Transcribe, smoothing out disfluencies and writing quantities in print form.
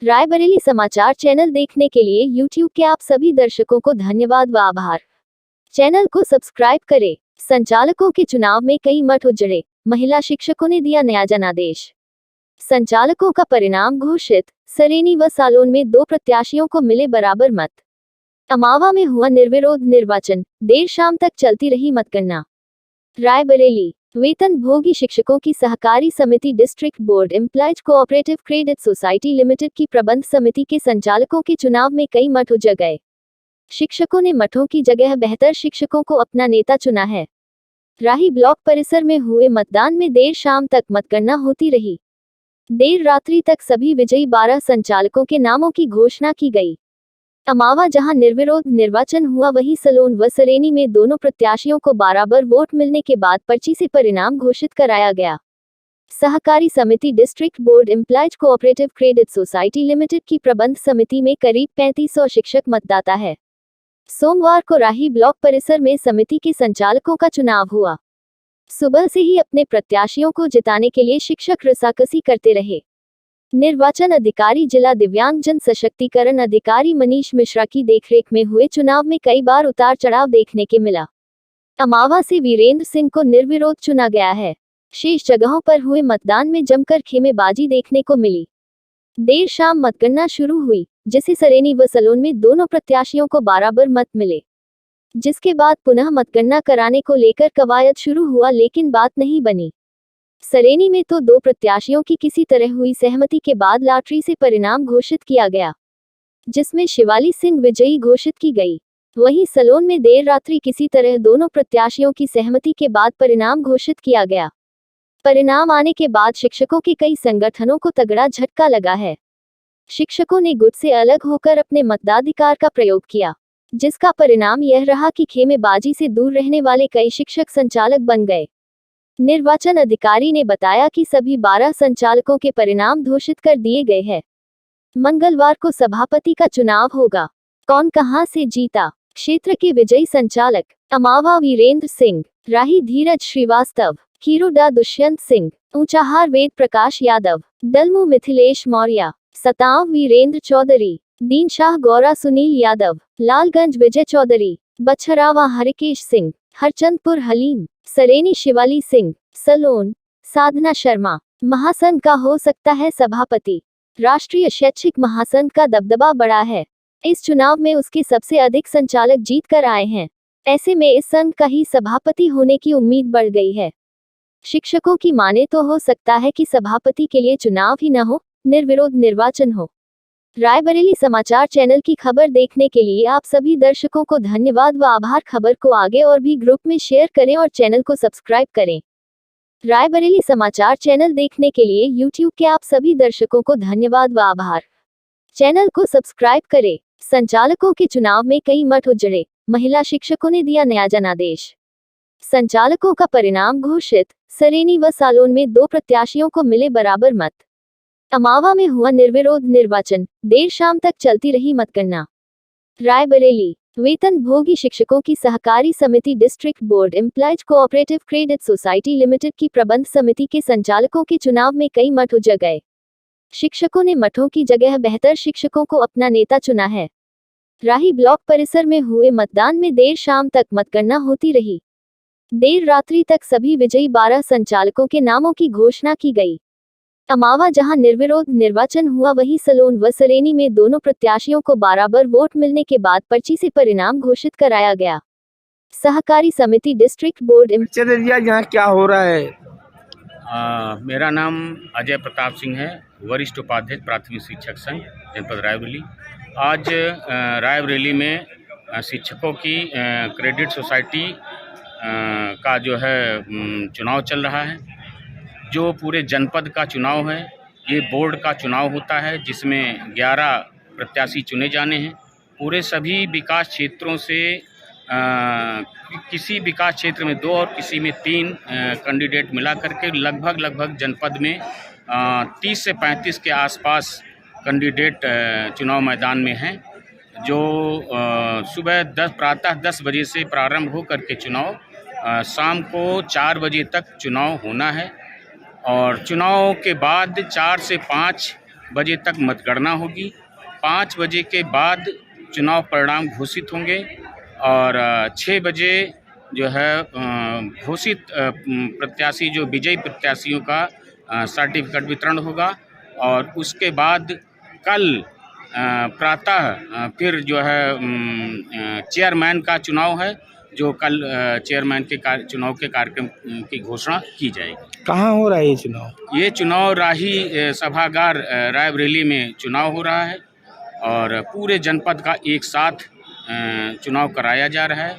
रायबरेली समाचार चैनल देखने के लिए YouTube के आप सभी दर्शकों को धन्यवाद व आभार। चैनल को सब्सक्राइब करें। संचालकों के चुनाव में कई मठ उजड़े, महिला शिक्षकों ने दिया नया जनादेश। संचालकों का परिणाम घोषित, सरेनी व सालोन में 2 प्रत्याशियों को मिले बराबर मत। अमावा में हुआ निर्विरोध निर्वाचन, देर शाम तक चलती रही मतगणना। रायबरेली, वेतनभोगी शिक्षकों की सहकारी समिति district board employees cooperative credit society limited की प्रबंध समिति के संचालकों के चुनाव में कई मठ उजड़ गए। शिक्षकों ने मठों की जगह बेहतर शिक्षकों को अपना नेता चुना है। राही ब्लॉक परिसर में हुए मतदान में देर शाम तक मतगणना होती रही। देर रात्रि तक सभी विजयी 12 संचालकों के नामों की घोषणा की गई। अमावा जहां निर्विरोध निर्वाचन हुआ, वहीं सलोन व सरेनी में दोनों प्रत्याशियों को बराबर वोट मिलने के बाद पर्ची से परिणाम घोषित कराया गया। सहकारी समिति district board employees cooperative credit society limited की प्रबंध समिति में करीब 3500 शिक्षक मतदाता है। सोमवार को राही ब्लॉक परिसर में समिति के संचालकों का चुनाव हुआ। सुबह से ही अपने प्रत्याशियों को जिताने के लिए शिक्षक रसाकसी करते रहे। निर्वाचन अधिकारी जिला दिव्यांग जन सशक्तिकरण अधिकारी मनीष मिश्रा की देखरेख में हुए चुनाव में कई बार उतार चढ़ाव देखने के मिला। अमावा से वीरेंद्र सिंह को निर्विरोध चुना गया है। शेष जगहों पर हुए मतदान में जमकर खेमेबाजी देखने को मिली। देर शाम मतगणना शुरू हुई, जिसे सरेनी व सलोन में दोनों प्रत्याशियों को बराबर मत मिले, जिसके बाद पुनः मतगणना कराने को लेकर कवायद शुरू हुआ, लेकिन बात नहीं बनी। सरेनी में तो 2 प्रत्याशियों की किसी तरह हुई सहमति के बाद लॉटरी से परिणाम घोषित किया गया, जिसमें शिवाली सिंह विजयी घोषित की गई। वहीं सलोन में देर रात्रि किसी तरह दोनों प्रत्याशियों की सहमति के बाद परिणाम घोषित किया गया। परिणाम आने के बाद शिक्षकों के कई संगठनों को तगड़ा झटका लगा है। शिक्षकों ने गुट से अलग होकर अपने मताधिकार का प्रयोग किया, जिसका परिणाम यह रहा कि खेमेबाजी से दूर रहने वाले कई शिक्षक संचालक बन गए। निर्वाचन अधिकारी ने बताया कि सभी 12 संचालकों के परिणाम घोषित कर दिए गए हैं। मंगलवार को सभापति का चुनाव होगा। कौन कहां से जीता? क्षेत्र के विजयी संचालक अमावा वीरेंद्र सिंह, राही धीरज श्रीवास्तव, खीरोडा दुष्यंत सिंह, ऊंचाहार वेद प्रकाश यादव, दलमू मिथिलेश मौर्य, सतांव वीरेंद्र चौधरी, दीनशाह गौरा सुनील यादव, लालगंज विजय चौधरी, बछरावा हरिकेश सिंह, हरचंदपुर हलीम, सरेनी शिवाली सिंह, सलोन साधना शर्मा। महासंघ का हो सकता है सभापति। राष्ट्रीय शैक्षिक महासंघ का दबदबा बढ़ा है। इस चुनाव में उसके सबसे अधिक संचालक जीत कर आए हैं। ऐसे में इस संघ का ही सभापति होने की उम्मीद बढ़ गई है। शिक्षकों की माने तो हो सकता है कि सभापति के लिए चुनाव ही न हो, निर्विरोध निर्वाचन हो। रायबरेली समाचार चैनल की खबर देखने के लिए आप सभी दर्शकों को धन्यवाद व आभार। खबर को आगे और भी ग्रुप में शेयर करें और चैनल को सब्सक्राइब करें। रायबरेली समाचार चैनल देखने के लिए YouTube के आप सभी दर्शकों को धन्यवाद व आभार। चैनल को सब्सक्राइब करें। संचालकों के चुनाव में कई मठ उजड़े, महिला शिक्षकों ने दिया नया जनादेश। संचालकों का परिणाम घोषित, सरेनी व सालोन में 2 प्रत्याशियों को मिले बराबर मत। अमावा में हुआ निर्विरोध निर्वाचन, देर शाम तक चलती रही मतगणना। रायबरेली, वेतनभोगी शिक्षकों की सहकारी समिति district board employees cooperative credit society limited की प्रबंध समिति के संचालकों के चुनाव में कई मठ उजड़ गए। शिक्षकों ने मठों की जगह बेहतर शिक्षकों को अपना नेता चुना है। राही ब्लॉक परिसर में हुए मतदान में देर शाम तक मतगणना होती रही। देर रात्रि तक सभी विजयी 12 संचालकों के नामों की घोषणा की गई। अमावा जहां निर्विरोध निर्वाचन हुआ, वहीं सलोन व सरेनी में दोनों प्रत्याशियों को बराबर वोट मिलने के बाद पर्ची से परिणाम घोषित कराया गया। सहकारी समिति डिस्ट्रिक्ट बोर्ड यहाँ क्या हो रहा है? मेरा नाम अजय प्रताप सिंह है, वरिष्ठ उपाध्यक्ष प्राथमिक शिक्षक संघ जनपद रायबरेली। आज रायबरेली में शिक्षकों की क्रेडिट सोसाइटी का जो है चुनाव चल रहा है। जो पूरे जनपद का चुनाव है, ये बोर्ड का चुनाव होता है, जिसमें 11 प्रत्याशी चुने जाने हैं। पूरे सभी विकास क्षेत्रों से किसी विकास क्षेत्र में 2 और किसी में 3 कैंडिडेट मिला करके लगभग जनपद में 30 से 35 के आसपास कैंडिडेट चुनाव मैदान में हैं। जो सुबह प्रातः 10 बजे से प्रारंभ हो करके चुनाव शाम को 4 बजे तक चुनाव होना है और चुनाव के बाद 4 से 5 बजे तक मतगणना होगी। 5 बजे के बाद चुनाव परिणाम घोषित होंगे और 6 बजे जो है घोषित प्रत्याशी जो विजयी प्रत्याशियों का सर्टिफिकेट वितरण होगा और उसके बाद कल प्रातः फिर जो है चेयरमैन का चुनाव है, जो कल चेयरमैन के चुनाव के कार्यक्रम की घोषणा की जाएगी। कहाँ हो रहा है ये चुनाव? ये चुनाव राही सभागार रायबरेली में चुनाव हो रहा है और पूरे जनपद का एक साथ चुनाव कराया जा रहा है।